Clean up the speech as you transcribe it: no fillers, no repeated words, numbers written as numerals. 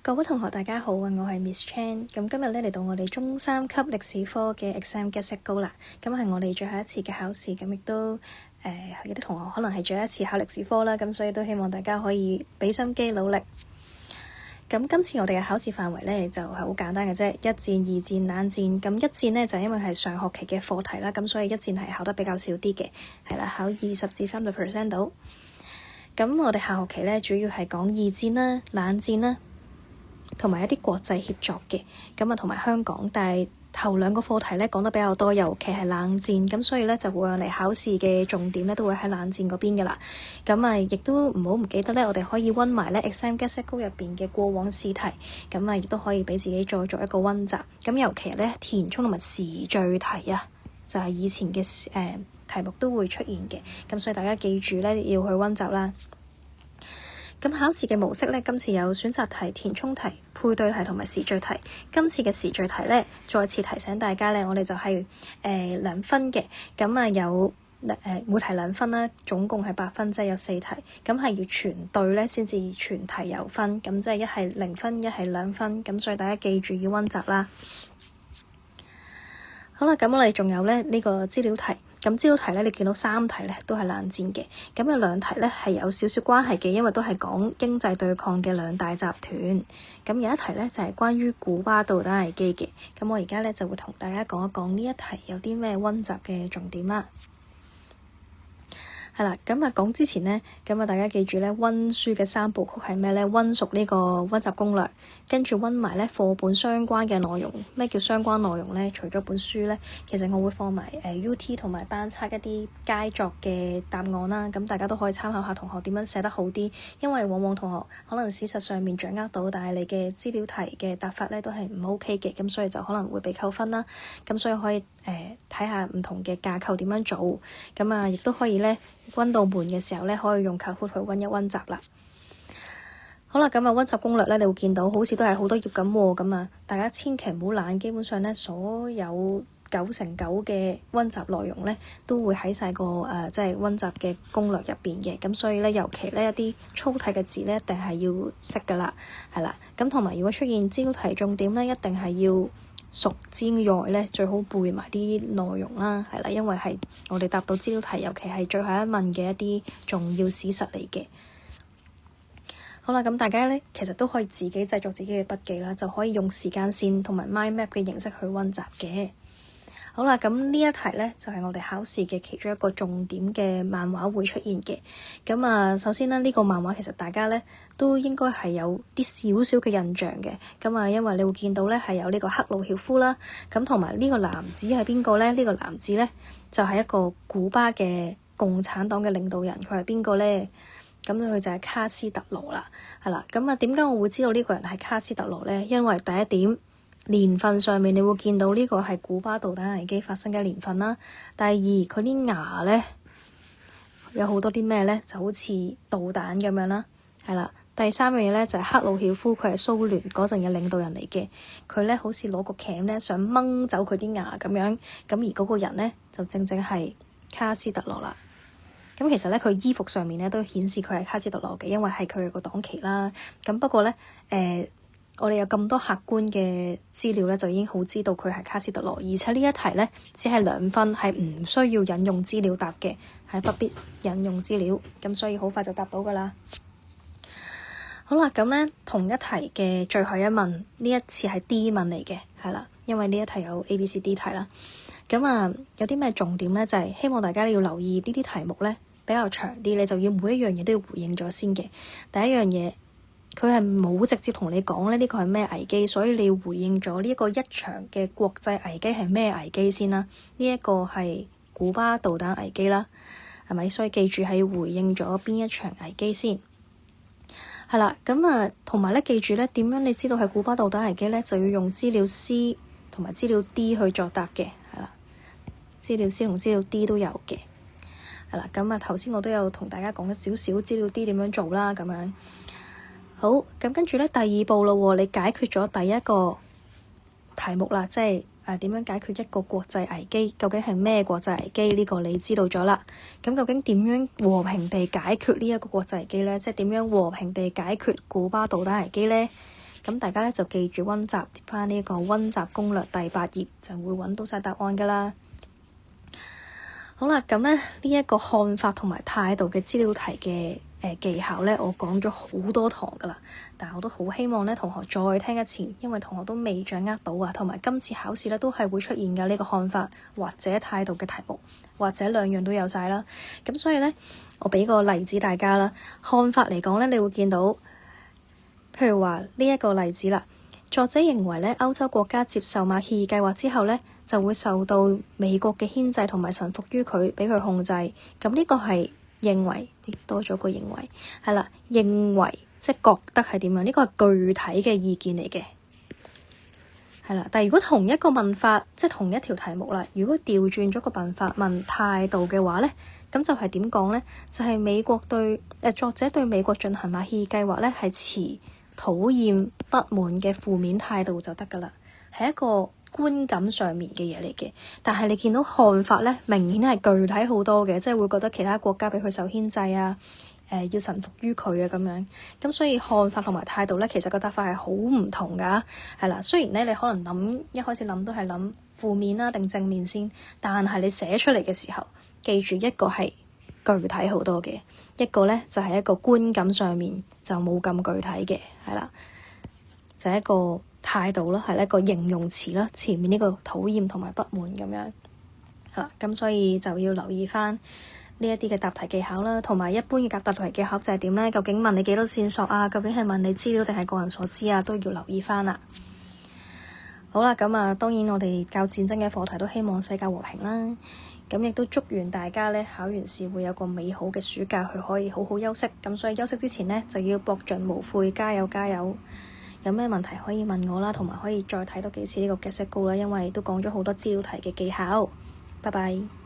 各位同學大家好啊，我係 Miss Chan。咁今日咧嚟到我哋中三級歷史科嘅 exam get set go 啦。咁係我哋最後一次嘅考試，咁亦都有啲同學可能係最後一次考歷史科啦。咁所以都希望大家可以俾心機努力。咁今次我哋嘅考試範圍咧就係好簡單嘅啫，一戰、二戰、冷戰。咁一戰呢，就因為係上學期嘅課題啦，咁所以一戰係考得比較少啲嘅，係啦，考20至30% 到。咁我哋下學期咧主要係講二戰啦、冷戰啦，同埋一啲國際協作嘅，咁啊同埋香港，但係頭兩個課題咧講得比較多，尤其係冷戰，咁所以咧就會有嚟考試嘅重點咧都會喺冷戰嗰邊噶啦。咁啊，亦都唔記得咧，我哋可以溫埋咧 exam get set go 入邊嘅過往試題，咁啊亦都可以俾自己再做一個溫習。咁尤其咧填充同埋時序題啊，就係以前嘅題目都會出現嘅，咁所以大家記住咧要去溫習啦。咁考試嘅模式呢，今次有選擇題、填充題、配對題同埋時序題。今次嘅時序題呢，再次提醒大家呢，我哋就係2分嘅。咁啊有每題2分啦，總共係8分，即係有4題。咁係要全對呢先至全題有分。咁即係一係0分，一係2分。咁所以大家記住要溫習啦。好啦，咁我哋仲有呢個資料題。咁資料題咧，你見到3題咧都係冷戰嘅，咁有2題咧係有少少關係嘅，因為都係講經濟對抗嘅兩大集團。咁有一題咧就係關於古巴導彈危機嘅，咁我而家咧就會同大家講一講呢一題有啲咩溫習嘅重點啦。係啦，咁啊講之前呢，咁啊大家記住咧，溫書嘅3部曲係咩咧？溫熟呢個溫習攻略，跟住溫埋咧課本相關嘅內容。咩叫相關內容咧？除咗本書咧，其實我會放埋UT 同埋班測一啲佳作嘅答案啦。咁大家都可以參考下同學點樣寫得好啲，因為往往同學可能事實上面掌握到，但係你嘅資料題嘅答法咧都係唔 OK 嘅，咁所以就可能會被扣分啦。咁所以可以睇下唔同嘅架構點樣做，咁啊亦都可以咧溫到悶嘅時候咧，可以用 Kahoot 去溫一溫習啦。好啦，咁啊溫習攻略咧，你會見到好似都係好多頁咁喎，咁啊大家千祈唔好懶，基本上咧所有9成9嘅溫習內容咧都會喺晒個即係溫習嘅攻略入邊嘅，咁所以咧尤其咧一啲粗體嘅字咧一定係要識噶啦，係啦，咁同埋如果出現資料題重點咧，一定係要熟之外咧，最好背埋啲內容啦，係啦，因為係我哋答到資料題，尤其係最後一問嘅一啲重要史實嚟嘅。好啦，咁大家咧其實都可以自己製作自己嘅筆記啦，就可以用時間線同埋 mind map 嘅形式去溫習嘅。好啦，咁呢一題呢，就係我哋考試嘅其中一個重點嘅漫畫會出現嘅。咁啊，首先呢個漫畫其實大家呢都應該係有啲少少嘅印象嘅。咁啊，因為你會見到呢係有呢個赫魯曉夫啦，咁同埋呢個男子係邊個呢？呢個男子呢，就係一個古巴嘅共產黨嘅領導人，佢係邊個呢？咁佢就係卡斯特羅啦，係啦。咁啊，點解我會知道呢個人係卡斯特羅呢？因為第一點，年份上面你會見到呢個係古巴導彈危機發生嘅年份啦。第二，佢啲牙呢，有好多啲咩呢？就好似導彈咁樣啦，係啦。第三樣嘢呢，就係赫魯曉夫，佢係蘇聯嗰陣嘅領導人嚟嘅，佢呢好似攞個鉗呢，想掹走佢啲牙咁樣，咁而嗰個人呢，就正正係卡斯特羅啦。咁其實咧，佢衣服上面咧都顯示佢係卡斯特羅嘅，因為係佢個黨旗啦。咁不過咧，我哋有咁多客觀嘅資料咧，就已經好知道佢係卡斯特羅。而且呢一題咧，只係2分，係唔需要引用資料答嘅，係不必引用資料。咁所以好快就答到噶啦。好啦，咁咧同一題嘅最後一問，呢一次係 D 問嚟嘅，係啦，因為呢一題有 A、B、C、D 題啦。咁啊，有啲咩重點咧？就係希望大家要留意呢啲題目咧。比較長啲，你就要每一樣嘢都要回應咗先嘅。第一樣嘢，佢係冇直接同你講咧，呢個係咩危機，所以你要回應咗呢一個一場嘅國際危機係咩危機先啦。呢一個係古巴導彈危機啦，係咪？所以記住係要回應咗邊一場危機先。係啦，咁啊，同埋咧記住咧，點樣你知道係古巴導彈危機咧，就要用資料 C 同埋資料 D 去作答嘅，係啦，資料 C 同資料 D 都有嘅。係啦，咁啊頭先我都有同大家講咗少少資料啲點樣做啦，咁樣好，咁跟住咧第二步咯，你解決咗第一個題目啦，即係點樣解決一個國際危機，究竟係咩國際危機？呢個你知道咗啦。咁究竟點樣和平地解決呢一個國際危機咧？即係點樣和平地解決古巴導彈危機咧？咁咁大家咧就記住溫習翻呢個溫習攻略第8頁，就會揾到晒答案噶啦。好啦，咁咧呢一個看法同埋態度嘅資料題嘅技巧咧，我講咗好多堂噶啦，但係我都好希望咧同學再聽一次，因為同學都未掌握到啊，同埋今次考試咧都係會出現嘅呢個看法或者態度嘅題目，或者兩樣都有晒啦。咁所以咧，我俾個例子大家啦。看法嚟講咧，你會見到，譬如話呢一個例子啦，作者認為咧歐洲國家接受馬歇爾計劃之後咧，就會受到美國嘅牽制同埋臣服於佢，俾佢控制。咁呢個係認為，多咗個認為，係啦，認為即係覺得係點樣？呢個係具體嘅意見嚟嘅，係啦。但係如果同一個問法，即係同一條題目啦，如果調轉咗個問法問態度嘅話咧，咁就係點講咧？就係美國作者對美國進行馬歇爾計劃咧，係持討厭、不滿嘅負面態度就得㗎啦，係一個觀感上面嘅嘢嚟嘅。但係你見到看法咧，明顯係具體好多嘅，即係會覺得其他國家俾佢受牽制啊，要臣服於佢啊咁樣。咁所以看法同埋態度咧，其實個答法係好唔同㗎，係啦。雖然咧你可能一開始諗都係諗負面啦定正面先，但係你寫出嚟嘅時候，記住一個係具體好多嘅，一個咧就係一個觀感上面就冇咁具體嘅，係啦，就係一個態度咯，係一個形容詞啦，前面呢個討厭同埋不滿咁樣，係啦，咁所以就要留意翻呢一啲嘅答題技巧啦，同埋一般嘅答題技巧就係點咧？究竟問你幾多線索啊？究竟係問你資料定係個人所知啊？都要留意翻啦。好啦，咁啊，當然我哋教戰爭嘅課題都希望世界和平啦。咁亦都祝願大家咧考完試會有個美好嘅暑假，佢可以好好休息。咁所以休息之前呢，就要搏盡無悔，加油加油！有咩問題可以問我啦，同埋可以再睇多幾次呢個 Get Set Go啦，因為都講咗好多資料題嘅技巧。拜拜。